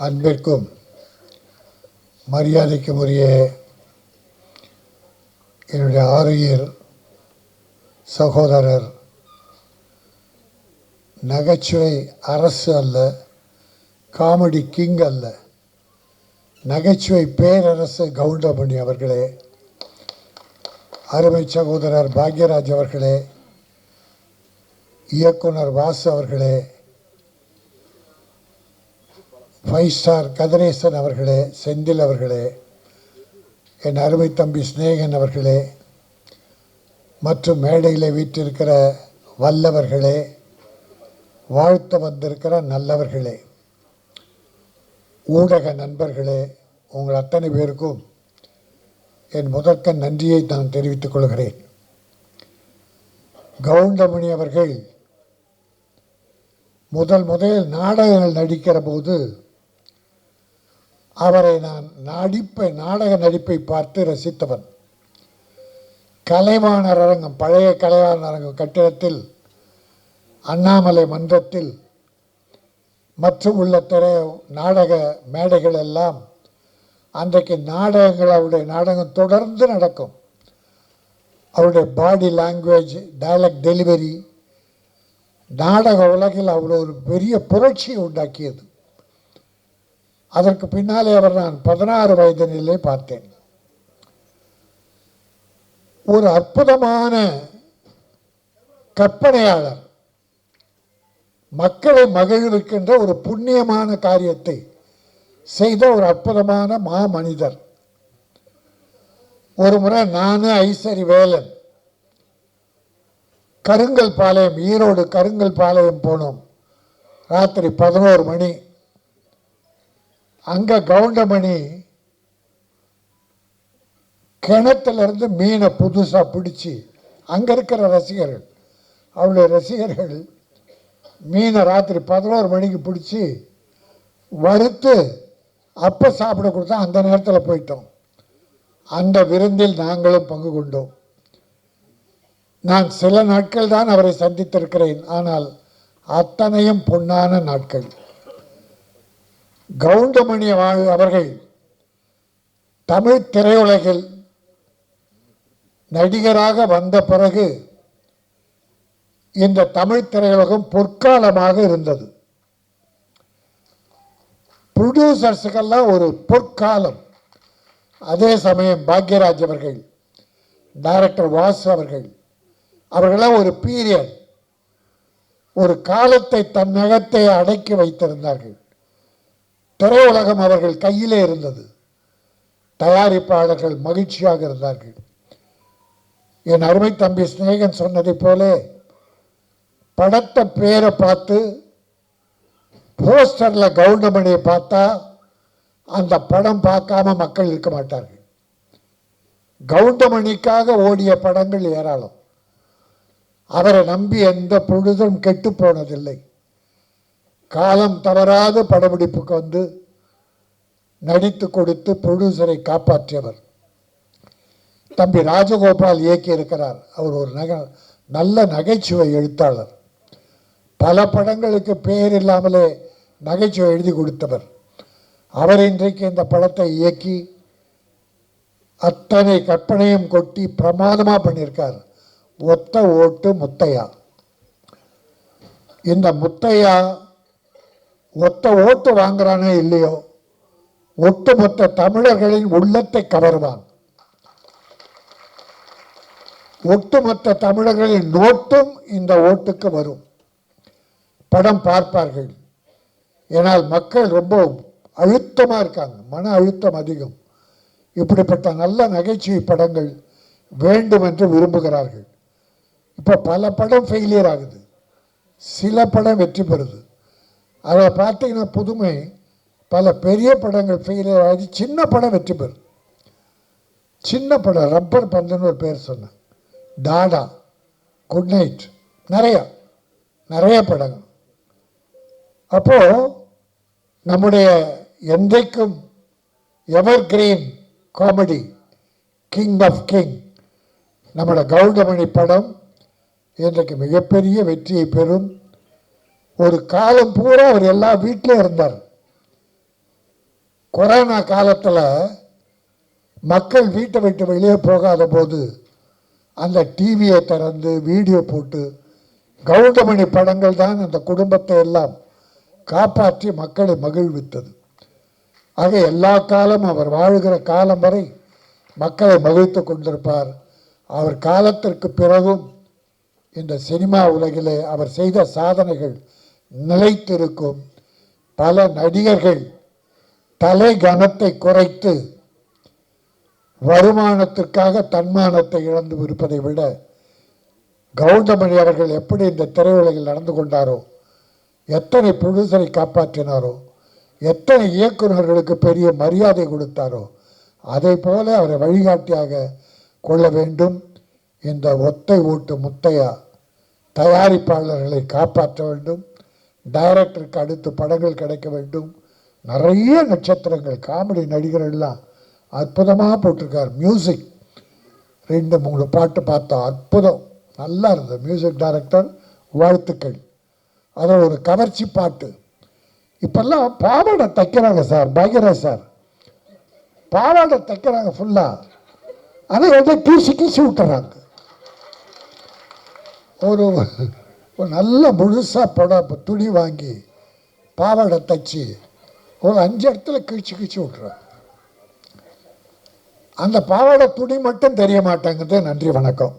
அன்பிற்கும் மரியாதைக்கும் உரிய என்னுடைய ஆருயிர் சகோதரர், நகைச்சுவை அரசு அல்ல, காமெடி கிங் அல்ல, நகைச்சுவை பேரரசு கவுண்டமணி அவர்களே, அருமை சகோதரர் பாக்யராஜ் அவர்களே, இயக்குனர் வாசு அவர்களே, 5 ஸ்டார் கதிரேசன் அவர்களே, செந்தில் அவர்களே, என் அருமை தம்பி ஸ்நேகன் அவர்களே, மற்றும் மேடையில் வீற்றிருக்கிற வல்லவர்களே, வாழ்த்து வந்திருக்கிற நல்லவர்களே, ஊடக நண்பர்களே, உங்கள் அத்தனை பேருக்கும் என் முதற்க நன்றியை நான் தெரிவித்துக் கொள்கிறேன். கவுண்டமணி அவர்கள் முதல் நாடகங்கள் நடிக்கிற போது அவரை நான் நாடக நடிப்பை பார்த்து ரசித்தவன். கலைவாணர் அரங்கம், பழைய கலைவாணர் அரங்கம் கட்டிடத்தில், அண்ணாமலை மன்றத்தில் மற்றும் உள்ள நாடக மேடைகள் எல்லாம் அன்றைக்கு நாடகங்கள், அவருடைய நாடகம் தொடர்ந்து நடக்கும். அவருடைய பாடி லாங்குவேஜ், டயலாக் டெலிவரி நாடக உலகில் அவ்வளோ ஒரு பெரிய புரட்சியை உண்டாக்கியது. அதற்கு பின்னாலே அவர் நான் 16 வயது நிலை பார்த்தேன். ஒரு அற்புதமான கற்பனையாளர், மக்களை மகிழ்விக்கின்ற ஒரு புண்ணியமான காரியத்தை செய்த ஒரு அற்புதமான மாமனிதர். ஒரு முறை நானும் ஐசரி வேலன் கருங்கல் பாளையம், ஈரோடு கருங்கல் பாளையம் போனோம். ராத்திரி 11 மணி. அங்கே கவுண்டமணி கிணத்திலிருந்து மீனை புதுசாக பிடிச்சி, அங்கே இருக்கிற ரசிகர்கள், அவருடைய ரசிகர்கள் மீனை ராத்திரி 11 மணிக்கு பிடிச்சி வறுத்து அப்போ சாப்பிட கொடுத்தா அந்த நேரத்தில் போயிட்டோம். அந்த விருந்தில் நாங்களும் பங்கு கொண்டோம். நான் சில நாட்கள் தான் அவரை சந்தித்திருக்கிறேன், ஆனால் அத்தனையும் பொன்னான நாட்கள். கவுண்டமணி அவர்கள் தமிழ் திரையுலகில் நடிகராக வந்த பிறகு இந்த தமிழ் திரையுலகம் பொற்காலமாக இருந்தது. ப்ரொடியூசர்ஸுக்கெல்லாம் ஒரு பொற்காலம். அதே சமயம் பாக்யராஜ் அவர்கள், டைரக்டர் வாசு அவர்களாம் ஒரு பீரியட், ஒரு காலத்தை தன்னகத்தை அடக்கி வைத்திருந்தார்கள். திரையுலகம் அவர்கள் கையிலே இருந்தது. தயாரிப்பாளர்கள் மகிழ்ச்சியாக இருந்தார்கள். என் அருமை தம்பி ஸ்நேகன் சொன்னதை போல படத்தை பேரை பார்த்து போஸ்டரில் கவுண்டமணியை பார்த்தா அந்த படம் பார்க்காம மக்கள் இருக்க மாட்டார்கள். கவுண்டமணிக்காக ஓடிய படங்கள் ஏராளம். அவரை நம்பி எந்த பொழுதும் கெட்டு போனதில்லை. காலம் தவறாது படப்பிடிப்புக்கு வந்து நடித்து கொடுத்து ப்ரொடியூசரை காப்பாற்றியவர். தம்பி ராஜகோபால் இயக்கி இருக்கிறார். அவர் ஒரு நல்ல நகைச்சுவை எழுத்தாளர். பல படங்களுக்கு பெயர் இல்லாமலே நகைச்சுவை எழுதி கொடுத்தவர். அவர் இன்றைக்கு இந்த படத்தை இயக்கி அத்தனை கற்பனையும் கொட்டி பிரமாதமாக பண்ணியிருக்கார். ஒத்த ஓட்டு முத்தையா. இந்த முத்தையா ஒத்த ஓட்டு வாங்குறானே இல்லையோ, ஒட்டுமொத்த தமிழர்களின் உள்ளத்தை கவருவான். ஒட்டுமொத்த தமிழர்களின் நோட்டும் இந்த ஓட்டுக்கு வரும். படம் பார்ப்பார்கள். ஏனால் மக்கள் ரொம்ப அழுத்தமாக இருக்காங்க, மன அழுத்தம் அதிகம். இப்படிப்பட்ட நல்ல நகைச்சுவை படங்கள் வேண்டும் என்று விரும்புகிறார்கள். இப்போ பல படம் ஃபெயிலியர் ஆகுது, சில படம் வெற்றி பெறுது. அதை பார்த்தீங்கன்னா புதுமை, பல பெரிய படங்கள் ஃபெயிலியர் ஆகி சின்ன படம் வெற்றி பெறும். சின்ன படம் ரப்பர் பந்துன்னு ஒரு பேர் சொன்னேன், டாடா, குட் நைட், நிறைய படங்கள். அப்போது நம்முடைய என்றைக்கும் evergreen comedy king of king நம்மளோட கவுண்டமணி படம் இன்றைக்கு மிகப்பெரிய வெற்றியை பெறும். ஒரு காலம் பூரா அவர் எல்லா வீட்டிலும் இருந்தார். கொரோனா காலத்தில் மக்கள் வீட்டை விட்டு வெளியே போகாத போது அந்த டிவியை திறந்து வீடியோ போட்டு கவுண்டமணி படங்கள் தான் அந்த குடும்பத்தை எல்லாம் காப்பாற்றி மக்களை மகிழ்வித்தது. ஆக எல்லா காலமும் அவர் வாழ்கிற காலம் வரை மக்களை மகிழ்த்து கொண்டிருப்பார். அவர் காலத்திற்கு பிறகும் இந்த சினிமா உலகிலே அவர் செய்த சாதனைகள் நிலைத்திருக்கும். பல நடிகர்கள் தலை கனத்தை குறைத்து வருமானத்திற்காக தன்மானத்தை இழந்து இருப்பதை விட கவுண்டமணி அவர்கள் எப்படி இந்த திரையுலகில் நடந்து கொண்டாரோ, எத்தனை ப்ரொடியூசரை காப்பாற்றினாரோ, எத்தனை இயக்குநர்களுக்கு பெரிய மரியாதை கொடுத்தாரோ, அதை போல அவரை வழிகாட்டியாக கொள்ள வேண்டும். இந்த ஒத்தை ஓட்டு முத்தையா தயாரிப்பாளர்களை காப்பாற்ற வேண்டும். டைரக்டருக்கு அடுத்து படங்கள் கிடைக்க வேண்டும். நிறைய நட்சத்திரங்கள் காமெடி நடிகர்கள்லாம் அற்புதமாக போட்டிருக்கார். மியூசிக் 2-3 பாட்டு பார்த்தோம், அற்புதம், நல்லா இருந்தது. மியூசிக் டைரக்டர் வாழ்த்துக்கள். அதில் ஒரு கவர்ச்சி பாட்டு. இப்பெல்லாம் பாவாடை தைக்கிறாங்க சார், பாக்யராஜ் சார் பாவாடை தைக்கிறாங்க ஃபுல்லாக. அதை வந்து கீசி விட்டுறாங்க. ஒரு நல்ல முழுசாக துணி வாங்கி பாவாடை தைச்சி ஒரு 5 இடத்துல கிழிச்சு விட்டுறாங்க. அந்த பாவாடை துணி மட்டும் தெரிய மாட்டாங்கிறது. நன்றி, வணக்கம்.